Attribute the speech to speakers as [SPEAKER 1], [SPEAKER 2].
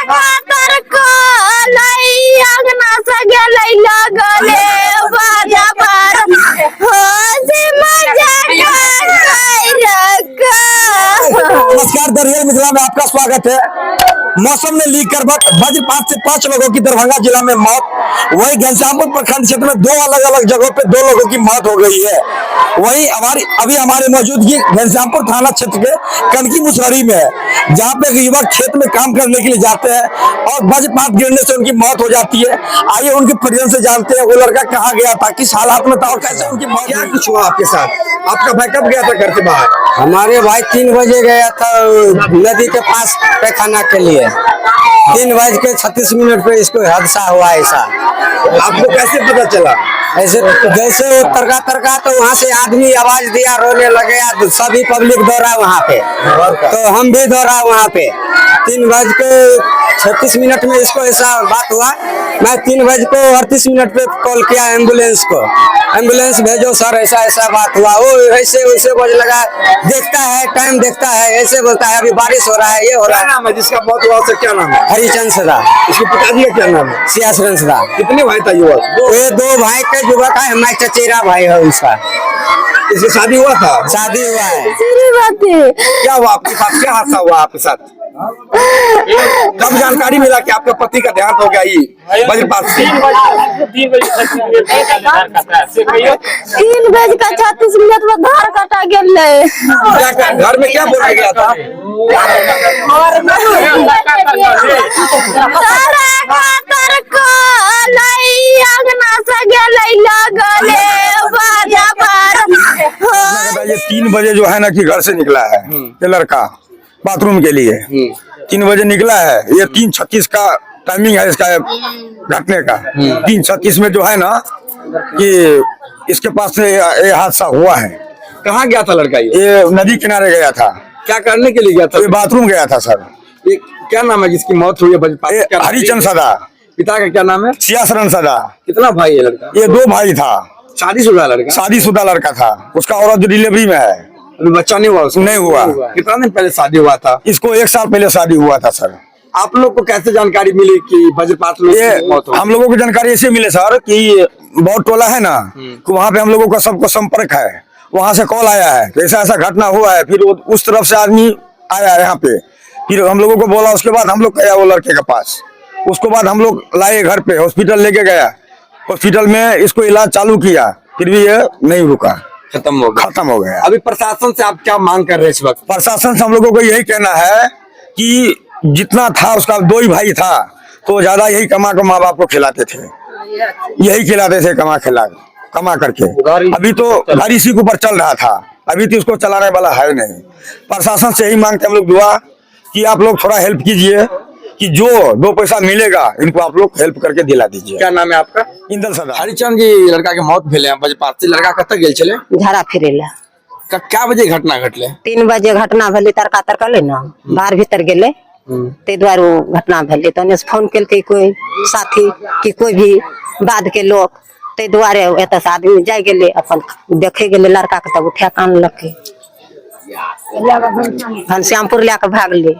[SPEAKER 1] खातर को लई अंगना से गेलै लगले बाजा पर हंसी मजाक
[SPEAKER 2] नमस्कार दरियल मिथिला में आपका स्वागत है। मौसम ने लीक कर वज्रपात से 5 लोगों की दरभंगा जिला में मौत। वहीं घनश्यामपुर प्रखंड क्षेत्र में 2 अलग अलग जगहों पे 2 लोगों की मौत हो गई है। वहीं अभी हमारे मौजूदगी घनश्यामपुर थाना क्षेत्र के कनकी मुसहरी में है, जहाँ पे युवक खेत में काम करने के लिए जाते हैं और वज्रपात गिरने से उनकी मौत हो जाती है। आइए उनके परिजन से जानते हैं वो लड़का कहाँ गया था, किस हालात में था और कैसे उनकी मौत। क्या कुछ हुआ आपके साथ? आपका भाई कब गया था घर से बाहर?
[SPEAKER 3] हमारे भाई 3 बजे गया था नदी के पास पैखाना के लिए। 3:36 पे इसको हादसा हुआ। ऐसा
[SPEAKER 2] आपको कैसे पता चला?
[SPEAKER 3] ऐसे जैसे वो तरका तो वहाँ से आदमी आवाज दिया, रोने लगे, सभी पब्लिक दौड़ा वहाँ पे, तो हम भी दौड़ा वहाँ पे। 3:36 में इसको ऐसा बात हुआ। मैं 3:38 पे कॉल किया एम्बुलेंस को, एम्बुलेंस भेजो सर, ऐसा ऐसा बात हुआ। वो ऐसे वैसे बोल लगा, देखता है टाइम देखता है, ऐसे बोलता है अभी बारिश हो रहा है, ये हो रहा है।
[SPEAKER 2] नाम है जिसका मौत हुआ उसका क्या नाम है?
[SPEAKER 3] हरिचंद सदा।
[SPEAKER 2] इसके पिताजी का क्या नाम है?
[SPEAKER 3] सियासरन सदा।
[SPEAKER 2] कितने भाई था युवक?
[SPEAKER 3] ये 2 भाई का युवक है, मैं चचेरा भाई है उसका।
[SPEAKER 2] इसकी शादी हुआ था?
[SPEAKER 3] शादी हुआ है।
[SPEAKER 2] क्या हुआ आपके साथ? क्या हादसा हुआ आपके साथ? कब जानकारी मिला कि आपके पति का देहांत हो गया? ये वज्रपात से
[SPEAKER 1] 3:36 में धार कटा गेलै।
[SPEAKER 2] घर में क्या बोला गया था?
[SPEAKER 1] खातर को लई अंगना से गेलै लगले बाजा पर।
[SPEAKER 2] ये 3 बजे जो है ना कि घर से निकला है ये लड़का बाथरूम के लिए। 3 बजे निकला है। ये 3:36 का टाइमिंग है इसका घटने का। 3:36 में जो है ना कि इसके पास से ये हादसा हुआ है।
[SPEAKER 4] कहाँ गया था लड़का?
[SPEAKER 2] ये नदी किनारे गया था।
[SPEAKER 4] क्या करने के लिए गया था?
[SPEAKER 2] ये बाथरूम गया था सर।
[SPEAKER 4] ये क्या नाम है जिसकी मौत हुई है?
[SPEAKER 2] हरिचंद सदा।
[SPEAKER 4] पिता का क्या नाम है?
[SPEAKER 2] सियासरन सदा।
[SPEAKER 4] कितना भाई है लड़का?
[SPEAKER 2] ये 2 भाई था।
[SPEAKER 4] शादीशुदा लड़का?
[SPEAKER 2] शादीशुदा लड़का था। उसका औरत डिलीवरी में है।
[SPEAKER 4] अभी बच्चा नहीं हुआ उसको?
[SPEAKER 2] नहीं हुआ।
[SPEAKER 4] कितना दिन पहले शादी हुआ था?
[SPEAKER 2] इसको 1 साल पहले शादी हुआ था सर।
[SPEAKER 4] आप लोग को कैसे जानकारी मिली कि वज्रपात में
[SPEAKER 2] ये
[SPEAKER 4] मौत हुई?
[SPEAKER 2] हम लोगों को जानकारी ऐसे मिले सर कि बहुत टोला है ना, तो वहाँ पे हम लोगों का सबको संपर्क है। वहाँ से कॉल आया है ऐसा ऐसा घटना हुआ है। फिर उस तरफ से आदमी आया यहाँ पे, फिर हम लोगों को बोला। उसके बाद हम लोग गया वो लड़के के पास। उसके बाद हम लोग लाए घर पे, हॉस्पिटल लेके गया। हॉस्पिटल में इसको इलाज चालू किया, फिर भी ये नहीं रुका, खत्म हो गया।
[SPEAKER 4] अभी प्रशासन से आप क्या मांग कर रहे हैं इस वक्त?
[SPEAKER 2] प्रशासन से हम लोगों को यही कहना है कि जितना था उसका 2 ही भाई था, तो ज्यादा यही कमा कर माँ बाप को खिलाते थे, यही खिलाते थे कमा करके। अभी तो घर इसी के ऊपर चल रहा था, अभी तो इसको चलाने वाला है नहीं। प्रशासन से यही मांगते हम लोग दुआ कि आप लोग थोड़ा हेल्प कीजिए कि जो 2 पैसा मिलेगा इनको आप लोग हेल्प करके दिला दीजिए।
[SPEAKER 4] क्या नाम है आपका?
[SPEAKER 2] इंदल सदा।
[SPEAKER 4] हरिचंद जी लड़का के मौत भेले वज्रपात से। लड़का कतऽ गेल छले?
[SPEAKER 1] झाड़ा फिरेला।
[SPEAKER 4] क्या बजे घटना घटले?
[SPEAKER 1] 3 बजे घटना भेलै। तरका तरकले ना बाहर भीतर गेले, ते द्वारे वो घटना भेलै। तो फोन केलकै कोई साथी कि कोई भी बाद के लोग, ते द्वारे एत से आदमी जाय गेले, अपन देखे गेले लड़का के, तब उठा के आनलकै। घनश्यामपुर लैके भागले।